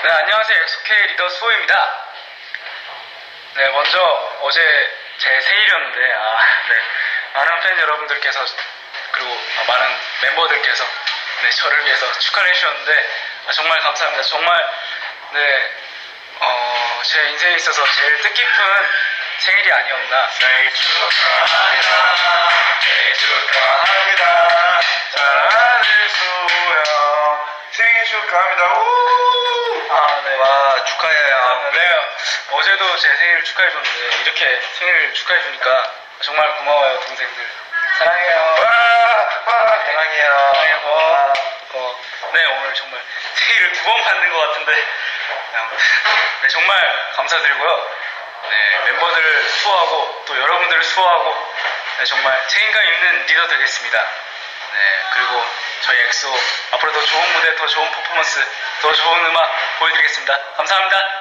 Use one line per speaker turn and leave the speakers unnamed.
네, 안녕하세요. 엑소케이 리더 수호입니다. 네, 먼저 어제 제 생일이었는데, 네, 많은 팬 여러분들께서, 그리고 많은 멤버들께서, 네, 저를 위해서 축하를 해주셨는데, 정말 감사합니다. 정말, 네, 제 인생에 있어서 제일 뜻깊은 생일이 아니었나. 생일 축하합니다. 생일 축하합니다. 사랑하는 수호 형. 생일 축하합니다. 네.
와, 축하해요.
네, 어제도 제 생일 축하해줬는데, 이렇게 생일 축하해주니까 정말 고마워요, 동생들. 사랑해요.
사랑해요.
사랑해요. 네, 오늘 정말 생일을 2번 받는 것 같은데, 네, 정말 감사드리고요. 네, 멤버들을 수호하고, 또 여러분들을 수호하고, 네, 정말 책임감 있는 리더 되겠습니다. 네, 그리고 저희 엑소 앞으로 더 좋은 무대, 더 좋은 퍼포먼스, 더 좋은 음악 보여드리겠습니다. 감사합니다.